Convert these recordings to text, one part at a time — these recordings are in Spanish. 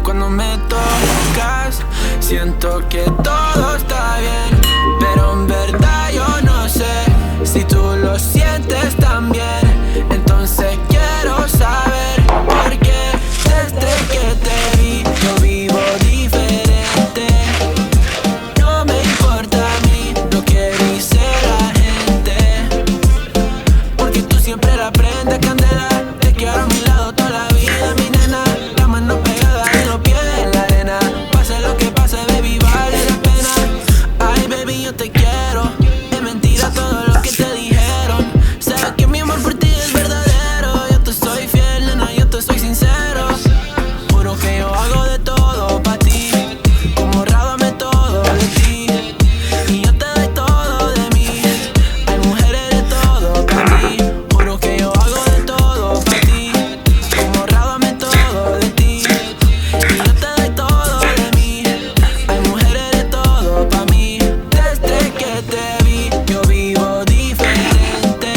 cuando me tocas. Siento que todo está bien, pero en verdad yo no sé si tú lo sientes también. Entonces quiero saber por qué desde que te vi yo vivo diferente. No me importa a mí lo que dice la gente, porque tú siempre la prendes candela. Te quiero a mi lado toda la vida, mi nena. La mano pegada y los pies en la arena. Pase lo que pase, baby, vale la pena. Ay, baby, yo te quiero. Es mentira todo lo que te dijeron. Sabes que mi amor por ti es verdadero. Yo te soy fiel, nena, yo te soy sincero. Juro que yo hago de todo pa' ti, como rábame todo de ti, y yo te doy todo de mí. Hay mujeres de todo pa' mí. Juro que yo hago de todo pa' ti, como rábame todo de ti, y yo te doy todo de mí. Hay mujeres de todo pa' mí. Desde que te vi yo vivo diferente.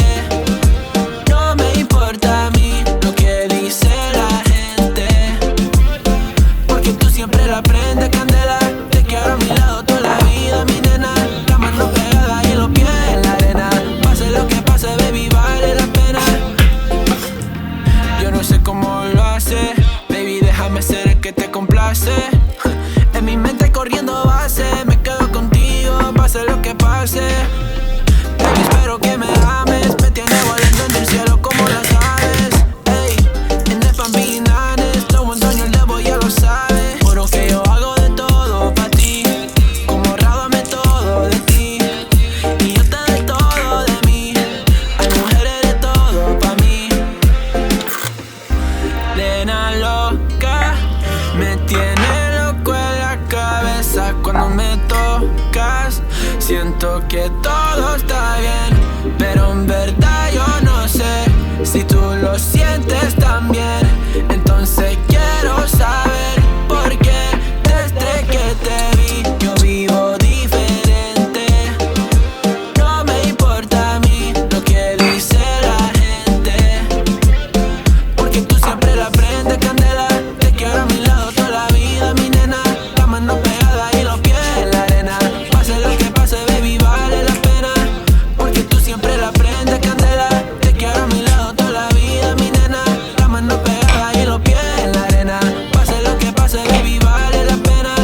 No me importa a mí lo que dice la gente, porque tú siempre la prendes candela. Te quiero a mi lado toda la vida, mi nena. La mano pegada y los pies en la arena. Pase lo que pase, baby, vale la pena. Yo no sé cómo lo hace, baby, déjame ser el que te complace. En mi mente corriendo base, me quedo contigo, pase lo que pase. Baby, espero que me ames, me tienes volando en el cielo como las aves. Ey, en el Bambini honest, lo buen dueño el devo ya lo sabe. Juro que yo hago de todo pa' ti, como rábame todo de ti, y yo te doy todo de mí. Hay mujeres de todo pa' mí. Nena loca, me tiene loco en la cabeza cuando me tocas. Siento que todo está bien, pero en verdad yo no sé si tú lo sientes también. Entonces quiero saber por qué desde que te vi yo vivo diferente. No me importa a mí lo que dice la gente, porque tú siempre la prendes candela. Te quiero a mi lado toda la vida, mi nena. La mano pegada y los pies en la arena. Pase lo que pase, baby, vale la pena, porque tú siempre la prendes candela. Te quiero a mi lado toda la vida, mi nena. La mano pegada y los pies en la arena. Pase lo que pase, baby, vale la pena.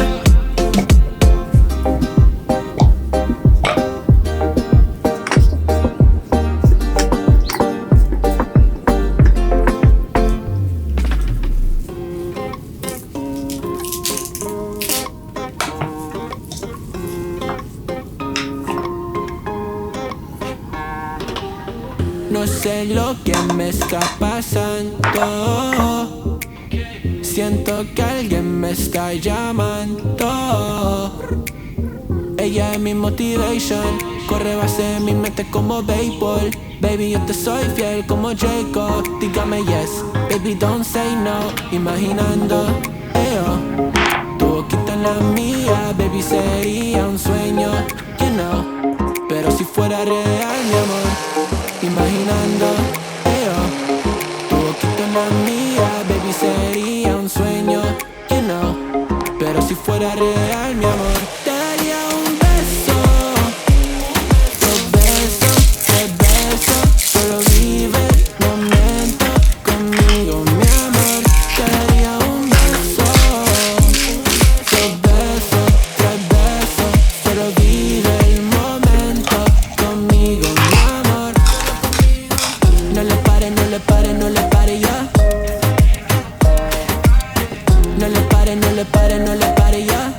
No sé lo que me está pasando. Siento que alguien me está llamando. Ella es mi motivation, corre base de mi mente como béisbol. Baby, yo te soy fiel como Jacob. Dígame yes, baby, don't say no. Imaginando, tu boquita en la mía, baby, sería un sueño, you know. Pero si fuera real, mi amor. Imaginando, tu boquita en la mía, baby, sería un sueño, you know. Pero si fuera real, mi amor, te daría un beso, dos besos, tres besos. Solo vive el momento conmigo, mi amor. Te daría un beso, dos besos, tres besos. Solo vive el momento conmigo, mi amor. No le pare, no le pare, no le pare ya. No le pare, no le pare, no le pare ya.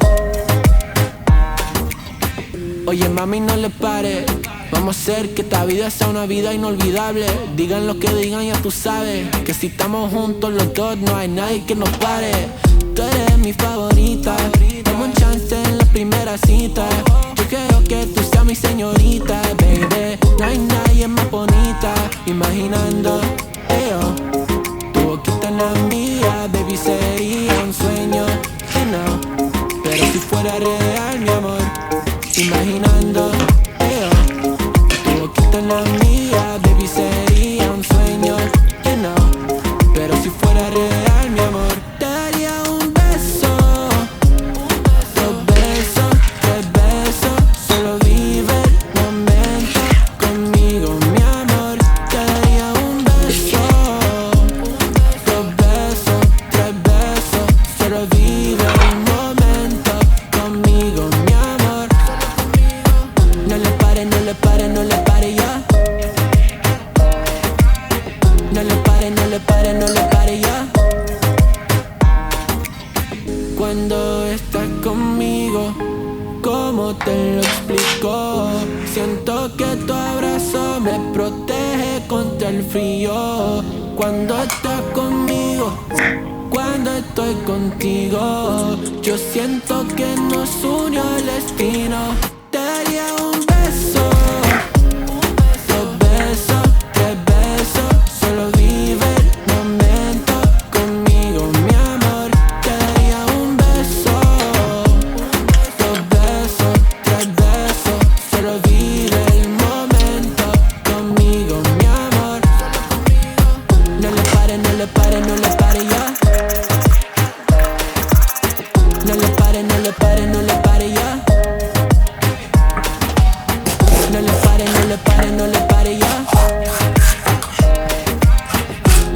Oye mami, no le pare. Vamos a hacer que esta vida sea una vida inolvidable. Digan lo que digan, ya tú sabes que si estamos juntos los dos no hay nadie que nos pare. Tú eres mi favorita, dame un chance en la primera cita. Yo quiero que tú seas mi señorita, baby. No hay nadie más bonita. Imaginando, tu boquita en la mía, baby, sería un sueño, you know. Pero si fuera real, mi amor. Imaginando, tu boquita en la mía, baby, sería un sueño, you know. Pero si fuera real, mi amor, te daría un beso, cuando estás conmigo. ¿Cómo te lo explico? Siento que tu abrazo me protege contra el frío. Cuando estás conmigo, cuando estoy contigo, yo siento que nos unió el destino. Te daría un beso, dos besos, tres besos. Solo vive el momento conmigo, mi amor. Te daría un beso, dos besos, tres besos. Solo vive el momento conmigo, mi amor. No le pare, no le pare, no le pare ya. No le pare, no le pare, no le pare ya. No le pare, no le pare, no le pare ya.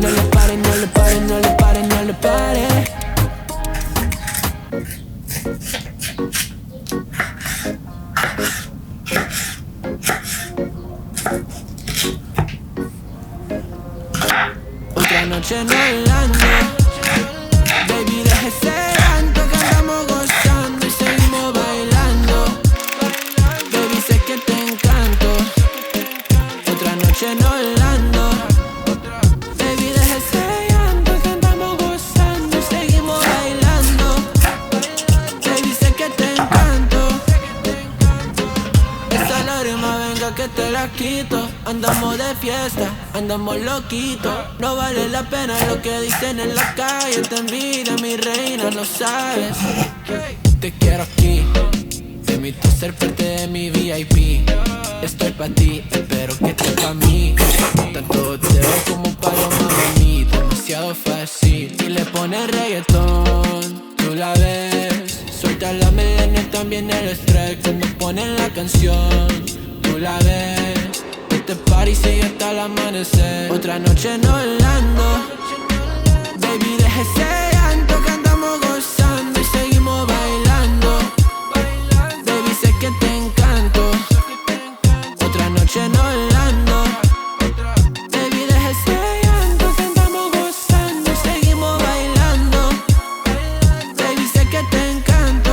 No le pare, no le pare, no le pare, no le pare. Otra noche en Orlando, baby, deja ese llanto que andamos gozando y seguimos bailando. Baby, sé que te encanto. Otra noche en Orlando, baby, deja ese llanto que andamos gozando y seguimos bailando. Baby, sé que te encanto. Esa lágrima venga que te la quito. Andamos de fiesta, andamos loquitos. No vale la pena lo que dicen en la calle. Te envidia, mi reina, lo sabes. Te quiero aquí, te invito a ser parte de mi VIP. Estoy pa' ti, espero que estés pa' mí. Tanto te veo como paloma de mí. Demasiado fácil. Y le pones reggaetón, tú la ves. Suelta la melena, también el estrés. Cuando ponen la canción, tú la ves. Este party sigue hasta el amanecer. Otra noche en Orlando, baby, deja ese llanto que andamos gozando y seguimos bailando. Baby, sé que te encanto. Otra noche en Orlando, baby, deja ese llanto que andamos gozando y seguimos bailando. Baby, sé que te encanto.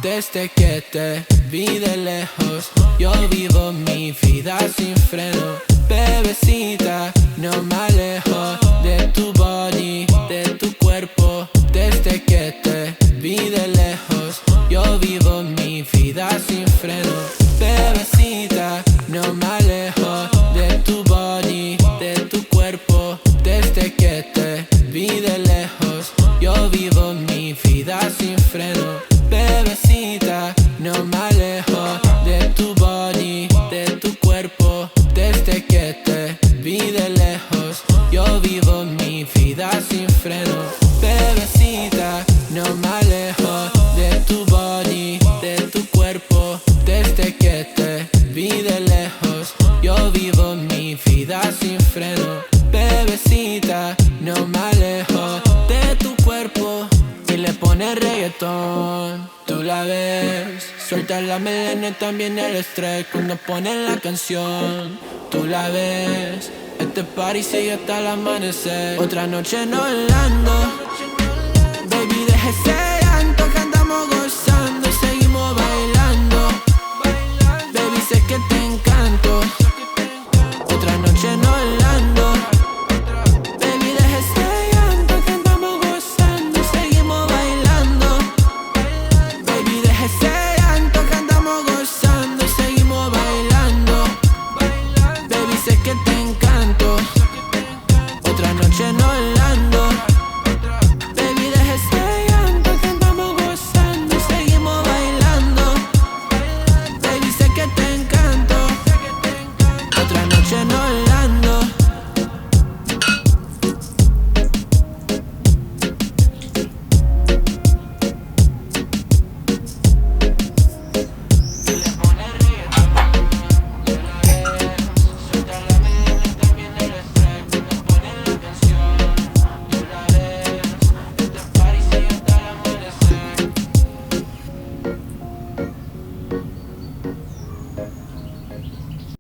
Desde que te vi de lejos, yo vivo mi vida sin freno. Bebecita, no me alejo de tu body, de tu cuerpo. Desde que te vi de lejos, yo vivo mi vida sin freno. Bebecita, no me alejo de tu body, de tu cuerpo. Desde que te vi de lejos, yo vivo mi vida sin freno. Bebecita, no me alejo de tu body, de tu cuerpo. Desde que te vi de lejos, yo vivo mi vida sin freno. Bebecita, no me alejo de tu body, de tu cuerpo. Desde que te vi de lejos, yo vivo mi vida sin freno. Bebecita, no me alejo de tu cuerpo. Y le pones reggaetón, tú la ves. Suelta la melena, también el estrés. Cuando ponen la canción, tú la ves. Este party sigue hasta el amanecer. Otra noche en Orlando, baby, deja ese